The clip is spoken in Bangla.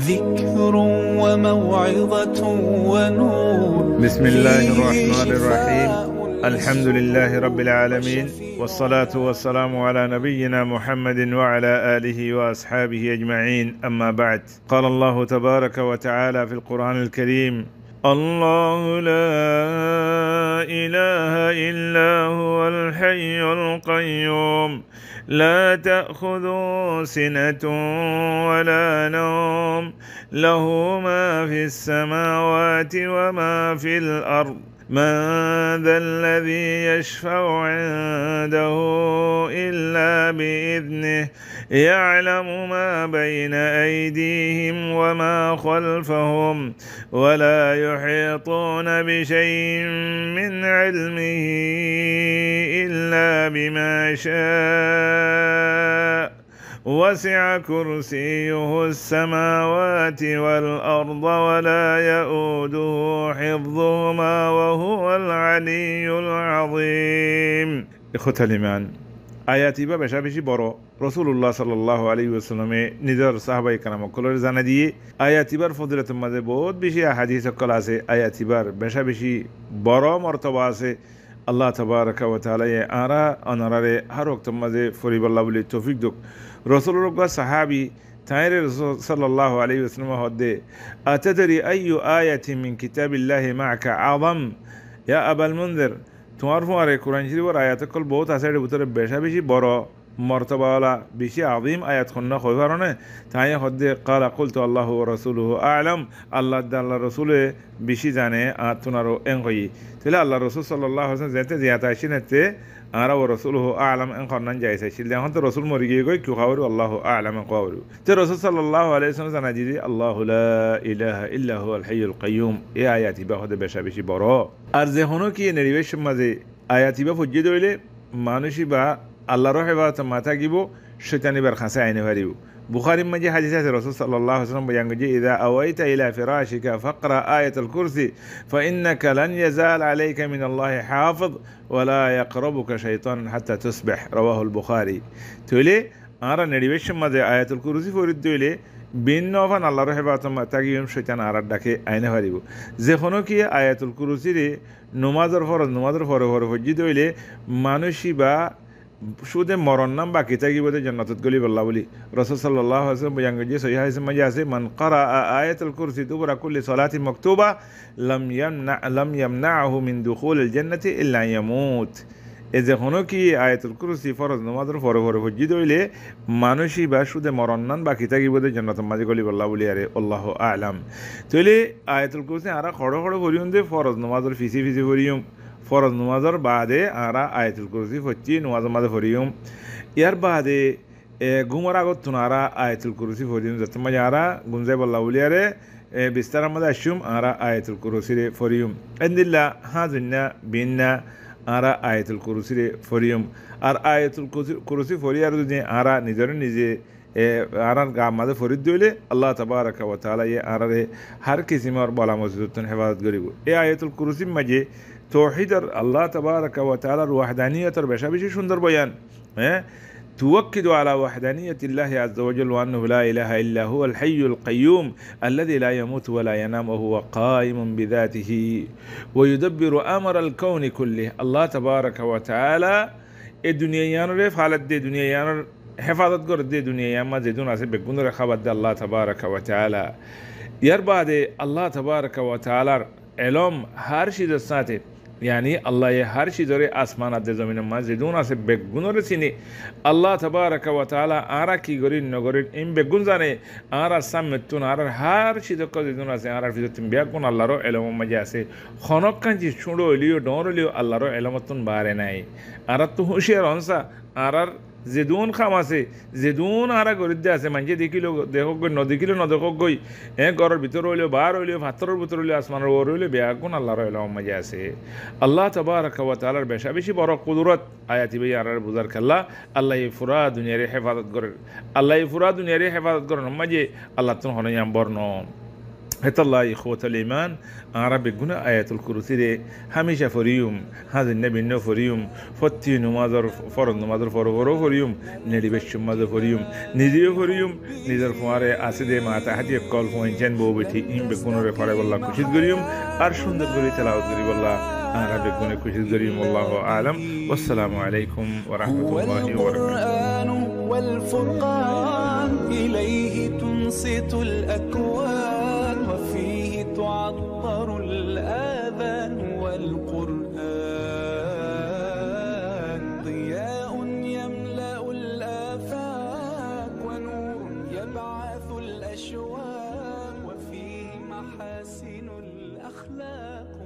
ذكر وموعظة ونور. بسم الله الرحمن الرحيم. الحمد لله رب العالمين، والصلاة والسلام على نبينا محمد وعلى آله وأصحابه أجمعين، أما بعد. قال الله تبارك وتعالى في القرآن الكريم: الله لا إله إلا هو الحي القيوم لا تأخذه سنة ولا نوم له ما في السماوات وما في الأرض من ذا الذي يشفع عنده إلا بإذنه يعلم ما بين أيديهم وما خلفهم ولا يحيطون بشيء من علمه إلا بما شاء وسع كرسيه السماوات والأرض ولا يؤوده حفظهما وهو العلي العظيم. إخوة الإيمان، আয়াতি বা বেশা বেশি বড় রসুল্লাহ সাল্লাহ আলী ওয়াসাল্লামে নিজের সাহাবাই কারামকলের জানা দিয়ে আয়াতিবার ফজিলতের মাঝে বহুত বেশি হাদিস সকল আছে। আয়াতিবার বেশা বেশি বড় মর্তবা আছে। আল্লাহ তাবারাকা ওয়া তাআলা আরা অনারারে হার ওয়াক্তের মাঝে ফরিবাল্লাহ বলি তৌফিক দুক। রসুল্লাহ সাহাবি তাইরে রসুল সাল্লাল্লাহু আলাইহি ওয়াসাল্লাম হদ্দে আতাদরি আইয়ু আয়াতিন মিন কিতাবিল্লাহি মা'কা আযম ইয়া আবাল মুনযির, তোমার ফোয়ারে কোরআন শরীফের আয়াত কল বহুত আছে, এর ভিতরে বেশা বেশি বড় মর্তবাওয়ালা বেশি আযীম আয়াত খন্না হই কারণে তাই হদ্দে কালা কুলতু আল্লাহু ওয়া রাসূলুহু আ'লাম, আল্লাহ আল্লাহ রসুলে বেশি জানে আর তোমারও এং হই। তাহলে আল্লাহ রসুল সাল্লাল্লাহু আলাইহি ওয়াসাল্লাম যেতে জিয়াতা আসিনেতে আরা ও রসুলহু আ'লাম এং খন্নান যাইছে ছিল। এখন তো রসুল মরি গিয়ে গই কিউ খাওয়ারু আল্লাহু আ'লাম এং খাওয়ারু তো রসুল সাল্লাল্লাহু আলাইহি ওয়াসাল্লাম জানা দিদি আল্লাহু লা ইলাহা ইল্লা হুয়াল হাইয়ুল কাইয়ুম। এই আয়াতি বা হদে বেশা বেশি বড় আর যে হনো কি নির্বেশ মাঝে আয়াতি বা ফুজিয়ে দইলে মানুষই বা আল্লাহর হেফাজত মাথা গিব শয়তানিবার খাসে আইনে পারিব। বুখারীর মাঝে হাদিস আছে রাসূল সাল্লাল্লাহু আলাইহি ওয়াসাল্লাম বয়ান যে ইযা আওয়াইতা ইলা ফিরাশিকা ফাকরা আয়াতুল কুরসি ফাইন্নাকা লান ইয়াজাল আলাইকা মিনাল্লাহি হাফিজ ওয়া লা ইয়াকরাবুকা শাইতান হাত্তা তুসবিহ, রাওয়াহুল বুখারী। তাহলে আরা নির্বেশ মাঝে আয়াতুল কুরসি ফরিদ দইলে ভিন্ন অফান আল্লাহর হেফাজত মাথা গিয়ে শয়তান আরার ডাকে আইনে পারিব। যে কোনো কি আয়াতুল কুরসিরে নমাজের ফরে হজ্জি দইলে মানুষই বা সুদে মরণ নাম বাকি থাকিব জান্নাতত গলি বল্লা বলি রাসূল সাল্লাল্লাহু আলাইহি ওয়াসাল্লাম বয়ান যে সহিহ হাদিসে মাঝে আছে মান ক্বারা আয়াতুল কুরসি তুবরা কুল্লি সালাতি মাকতুবা লাম ইয়ামনাহু মিন দুখুলিল জান্নাতি ইল্লা ইয়ামুত। এই যে হনো কি আয়াতুল কুরসি ফরজ নামাজের ফরে হজ্জি দইলে মানুষই বা সুদে মরণ নাম বাকি থাকিব জান্নাতত মাঝে গলি বল্লা বলি আরে আল্লাহু আ'লাম। তাইলে আয়াতুল কুরসি আরা খড় করিউন দে ফরজ নামাজের ফিসি করিউম, ফরজ নামাজের বাদে আরা আয়াতুল কুরসি হচ্ছি নামাজের মাঝে ফরিউম। ইয়ার বাদে ঘুমার আগত তুনারা আয়াতুল কুরসি ফরিউম, যাতে মাঝে আরা গুঞ্জাই বল্লা বলিয়ারে বিস্তারের মাঝে আসুম আরা আয়াতুল কুরসিরে ফরিউম। এন্দিল্লা হাজন্না বিন্না আরা আয়াতুল কুরসিরে ফরিউম। আর আয়াতুল কুরসি ফরিয়ার যদি আরা নিজে আরার গা মাঝে ফরিদ দইলে আল্লাহ তাবারাকা ওয়া তাআলা আরারে হার কিসিমর বলা মসজিদতন হেফাজত করিব। এই আয়াতুল কুরসির মাঝে তৌহিদর আল্লাহ তাবারাকা ওয়া তাআলার ওয়াহদানিয়তের বেশা বেশি সুন্দর বয়ান। توكد على وحدانية الله عز وجل وأنه لا إله إلا هو الحي القيوم الذي لا يموت ولا ينام وهو قائم بذاته ويدبر أمر الكون كله. الله تبارك وتعالى الدنيا يانر فعلت دي دنيا يانر حفاظت قرد دي دنيا ياما زيدون عسب بقندر خبت دي الله تبارك وتعالى. يربع دي الله تبارك وتعالى علم هر شيء دستاته، یعنی الله هر چیز داره آسمان از زمین ما زیدون است بگونر سینی الله تبارک و تعالی آرا کی گرین نگرین این بگون زنه آرا سمتون آرا هر چیز که زیدون است آرا فیزتون بیاکون الله رو علم مجازه خانق کنچی چونو لیو دور لیو الله رو علمتون باره نای آرا تو هوشیار آنسا آرا زیدون خاماسه زیدون آرا گریده است منجه دیکیلو দেখো গই নদিকিলো নদেখো গই ঘরের ভিতর হইলো বার হইলো ভাতরের ভিতর হইলো আসমানের ওপর হইলো বেয়াগুন আল্লাহর ইলম মাঝে আছে। আল্লাহ তাবারাকা ওয়া তাআলার বেশা বেশি বড় কুদরত আয়াতি ভাই আর বুঝার খেলা আল্লাহ ফুরা দুনিয়ার হেফাজত করে, আল্লাহ ফুরা দুনিয়ার হেফাজত করেন মাঝে আল্লাহ তুমি হনায়াম বর্ণ الله إخوة الإيمان عربي قنا آية الكرسي هميشة فريوم هذا النبي إنه فريوم فتين ماذر فرن ماذر فرو فريوم ندي بش ماذر فريوم ندي فريوم ندر فواره أسد ما تحدي كل فوين جن بوبتي إم بكونوا رفاره والله كشيد غريوم أرشون دغري تلاوت غري والله عربي قنا كشيد غريم والله أعلم والسلام عليكم ورحمة الله وبركاته. والفرقان إليه تنصت الأكوان وفيه تعطر الآذان والقرآن ضياء يملأ الآفاق ونور يبعث الأشواق وفيه محاسن الأخلاق